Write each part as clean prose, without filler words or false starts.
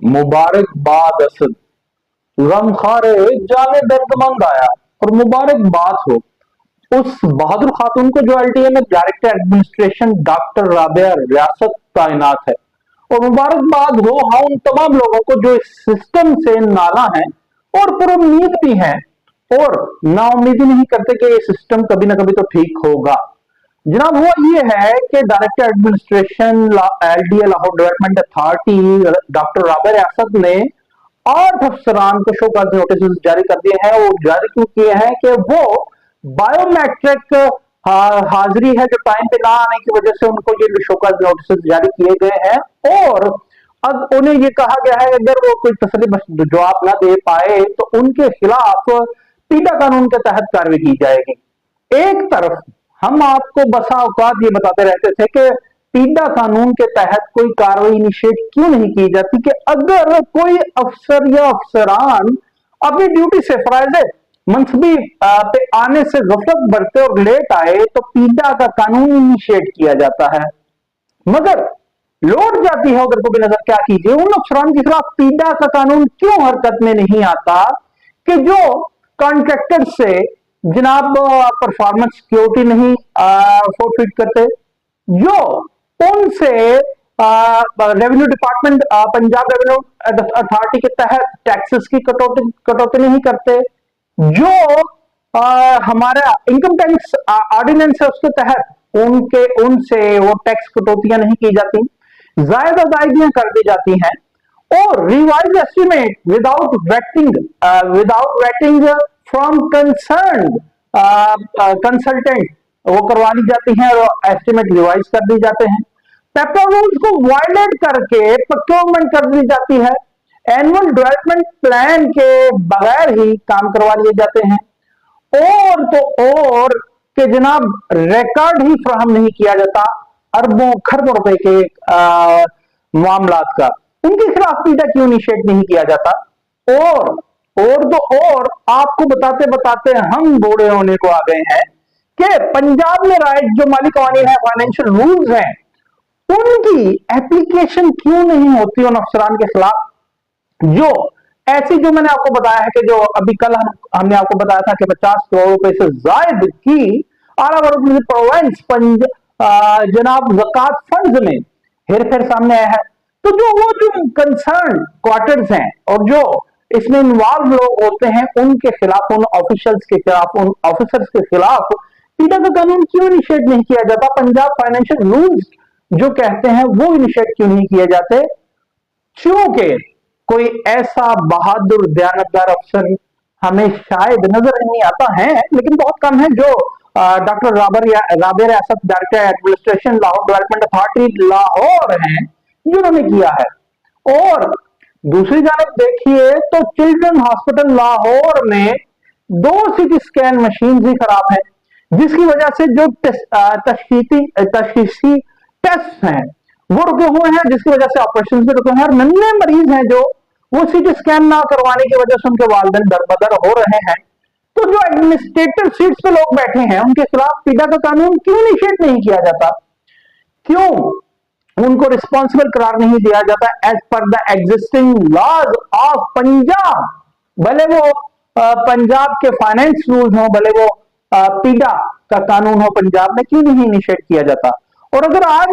मुबारकबाद असद, गमखारे जाने दर्दमंद आया। और मुबारकबाद हो उस बहादुर खातून को जो एलटीए में डायरेक्टर एडमिनिस्ट्रेशन डॉक्टर राबिया रियासत तैनात है। और मुबारकबाद हो हाँ उन तमाम लोगों को जो इस सिस्टम से नाला है और पुरुम्मीद भी हैं और नाउम्मीदी नहीं करते कि ये सिस्टम कभी ना कभी तो ठीक होगा। जनाब हुआ ये है कि director administration LDA Lahore development authority doctor Rabia रियासत ने 8 अफसरान को शो कॉज नोटिस जारी कर दिए हैं। वो जारी क्यों किए हैं कि वो बायोमेट्रिक हाजिरी है जो टाइम पे ना आने की वजह से उनको ये शो कॉज नोटिस जारी किए गए हैं। और अब उन्हें ये कहा गया है अगर वो कोई तसल्ली जवाब ना दे पाए तो उनके खिलाफ पीटा कानून के तहत कार्रवाई की जाएगी। एक तरफ हम आपको बसा औकात ये बताते रहते थे कि पीडा कानून के तहत कोई कार्रवाई इनिशिएट क्यों नहीं की जाती कि अगर कोई अफसर या अफसरान अपनी ड्यूटी से फराइज मनसबी पे आने से गफलत बरते और लेट आए तो पीडा का कानून इनिशिएट किया जाता है। मगर लौट जाती है उधर को भी नजर क्या कीजिए उन अफसरान के खिलाफ पीडा का कानून क्यों हरकत में नहीं आता कि जो कॉन्ट्रैक्टर से जनाब परफॉर्मेंस सिक्योरिटी नहीं फोरफिट करते, जो उनसे revenue department Punjab revenue authority के तहत टैक्सेस की कटौती नहीं करते, जो हमारा इनकम टैक्स ऑर्डिनेंस है उसके तहत उनसे वो टैक्स कटौतियां नहीं की जाती, जायद अदायगियां कर दी जाती हैं और revise estimate without waiting from concern consultant वो करवा ली जाती हैं और एस्टिमेट रिवाइज कर दी जाते हैं। पेपर रूल्स को वायलेट करके प्रोक्योरमेंट कर दी जाती है। एनुअल डेवलपमेंट प्लान के बगैर ही काम करवा लिए जाते हैं और तो और के जनाब रिकॉर्ड ही फराहम नहीं किया जाता अरबों खरबों रुपए के मामलात का। उनके खिलाफ पीटा क्यों इनिशिएट नहीं किया जाता। और तो और आपको बताते बताते हम बूढ़े होने को आ गए हैं कि पंजाब में राइट जो माली कवानीन है फाइनेंशियल रूल्स हैं उनकी एप्लीकेशन क्यों नहीं होती उन अफसरान के खिलाफ जो ऐसी जो मैंने आपको बताया है कि जो अभी कल हमने आपको बताया था कि 50 करोड़ रुपए से जायद की आला प्रोविंस जनाब ज़कात फंड्स में हेरफेर सामने आया है। तो जो कंसर्न क्वार्टर्स हैं और जो इसमें इन्वॉल्व लोग होते हैं उनके खिलाफ उन ऑफिशियल्स के खिलाफ उन ऑफिसर्स के खिलाफ पीटा का कानून क्यों इनिशिएट नहीं किया जाता। पंजाब फाइनेंशियल रूल्स जो कहते हैं वो इनिशिएट क्यों नहीं किए जाते, क्योंकि कोई ऐसा बहादुर दयानतदार अफसर हमें शायद नजर नहीं आता है लेकिन बहुत कम है जो डॉक्टर राबिया रियासत director administration Lahore development authority Lahore हैं जिन्होंने किया है। और दूसरी जानब देखिए तो चिल्ड्रन हॉस्पिटल लाहौर में 2 सीटी स्कैन मशीन ही खराब है जिसकी वजह से जो तशखीसी टेस्ट हैं वो रुके हुए हैं, जिसकी वजह से ऑपरेशन भी रुके हुए हैं और नन्हे मरीज हैं जो वो सीटी स्कैन ना करवाने की वजह से उनके वालिदैन दरबदर हो रहे हैं। तो जो एडमिनिस्ट्रेटिव सीट्स पे लोग बैठे हैं उनके खिलाफ पीटा का कानून क्यों इनिशिएट नहीं किया जाता, क्यों उनको रिस्पॉन्सिबल करार नहीं दिया जाता एज पर the existing laws of Punjab. भले वो पंजाब के फाइनेंस रूल्स हो, भले वो पीटा का कानून हो, पंजाब में क्यों नहीं इनिशिएट किया जाता। और अगर आज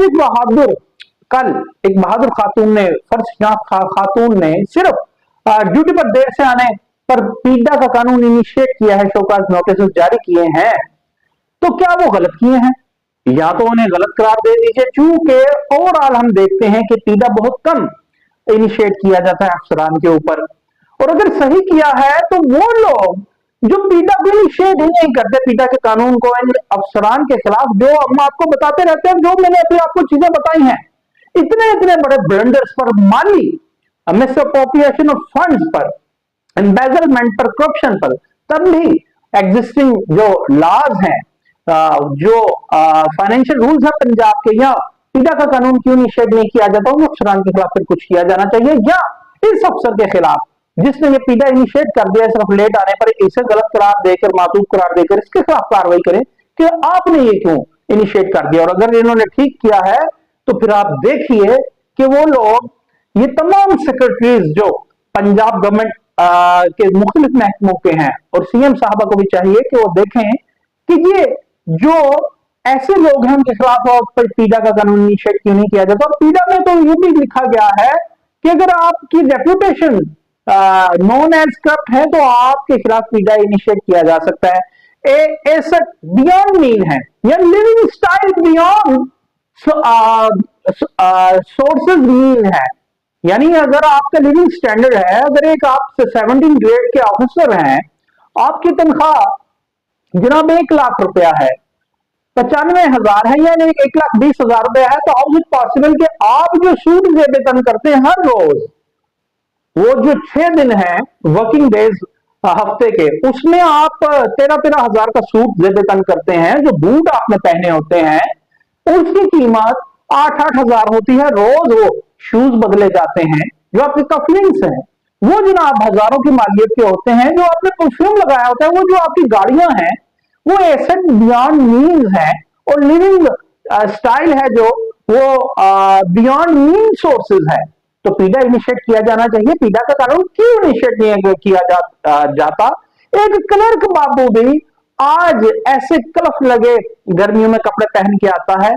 कल एक बहादुर खातून ने खातून ने सिर्फ ड्यूटी पर देर से आने पर पीटा का कानून इनिशिएट किया है, शोकाज नोटिस जारी किए हैं, तो क्या वो गलत किए हैं या तो उन्हें गलत करार दे दीजिए। चूंकि ओवरऑल हम देखते हैं कि पीटा बहुत कम इनिशिएट किया जाता है अफसरान के ऊपर, और अगर सही किया है तो वो लोग जो पीटा को इनिशिएट ही नहीं करते पीटा के कानून को इन अफसरान के खिलाफ, जो हम आपको बताते रहते हैं, जो मैंने अभी आपको चीजें बताई हैं, इतने इतने बड़े ब्लंडर्स पर, माली मिसअप्रोप्रिएशन ऑफ फंड्स पर, एम्बेजलमेंट पर, करप्शन पर, तब भी एग्जिस्टिंग जो लॉज हैं, जो फाइनेंशियल रूल्स है पंजाब के, या पीटा का कानून क्यों इनिशिएट नहीं किया जाता, उन अफसरान के खिलाफ फिर कुछ किया जाना चाहिए, या इस अफसर के खिलाफ जिसने ये पीटा इनिशिएट कर दिया सिर्फ लेट आने पर इसे गलत करार देकर, मातूब करार देकर इसके खिलाफ कार्रवाई करें कि आपने ये क्यों इनिशिएट कर दिया। और अगर इन्होंने ठीक किया है तो फिर आप देखिए कि वो लोग ये तमाम सेक्रेटरीज जो पंजाब गवर्नमेंट के मुख्तलिफ महकमों के हैं, और सीएम साहबा को भी चाहिए कि वो देखें कि ये जो ऐसे लोग हैं उनके खिलाफ और पीडा का कानून इनिशिएट क्यों नहीं किया जाता। और पीडा में तो ये भी लिखा गया है कि अगर आपकी रेपुटेशन नॉन एज करप्ट है तो आपके खिलाफ पीडा इनिशिएट किया जा सकता है। ऐसा बियॉन्ड मीन है या living style beyond sources mean है, यानी अगर आपका लिविंग स्टैंडर्ड है, अगर एक आप 17 ग्रेड के ऑफिसर हैं, आपकी तनख्वाह जनाब 1 लाख रुपया है, 95,000 है, यानी 1,20,000 रुपया है, तो हाउ इज पॉसिबल कि आप जो सूट से वेतन करते हैं हर रोज, वो जो 6 दिन है वर्किंग डेज हफ्ते के, उसमें आप 13,000 का सूट वेतन करते हैं, जो बूट आपने पहने होते हैं उसकी कीमत 8,000 होती है रोज। वो शूज बदले जाते हैं, जो आपके कफलिंग्स हैं वो जनाब हजारों की मालियत के होते हैं, जो आपने परफ्यूम लगाया होता है, वो जो आपकी गाड़ियां हैं वो एसेट बियॉन्ड मीन्स है, और लिविंग स्टाइल है जो वो बियॉन्ड मीन सोर्सेज है। तो पीडा इनिशिएट किया जाना चाहिए। पीडा का कानून क्यों इनिशिएट नहीं किया जाता? एक क्लर्क बाबू भी आज ऐसे कलफ लगे गर्मियों में कपड़े पहन के आता है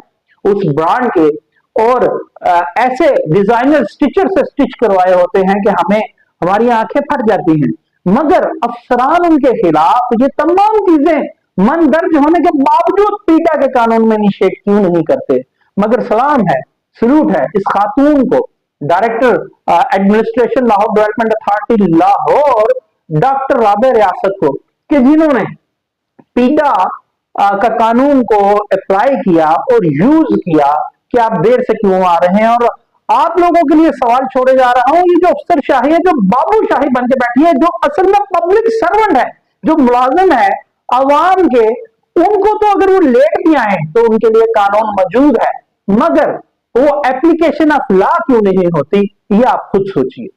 उस ब्रांड के, और ऐसे डिजाइनर स्टिचर से स्टिच करवाए होते हैं कि हमें हमारी आंखें फट जाती हैं, मगर अफसरान उनके खिलाफ ये तमाम चीजें मन दर्ज होने के बावजूद पीडा के कानून में इनिशिएट क्यों नहीं करते। मगर सलाम है, सलूट है इस खातून को, director administration Lahore development authority Lahore doctor Rabe रियासत को, कि जिन्होंने पीडा का कानून को अप्लाई किया और यूज किया कि आप देर से क्यों आ रहे हैं। और आप लोगों के लिए सवाल छोड़े जा रहा हूं, ये जो अफसरशाही है, जो बाबूशाही बन के बैठी है, जो असल में पब्लिक सर्वेंट है, जो मुलाजिम है अवाम के, उनको तो अगर वो लेट भी आए तो उनके लिए कानून मौजूद है, मगर वो एप्लीकेशन ऑफ लॉ क्यों नहीं होती, ये आप खुद सोचिए।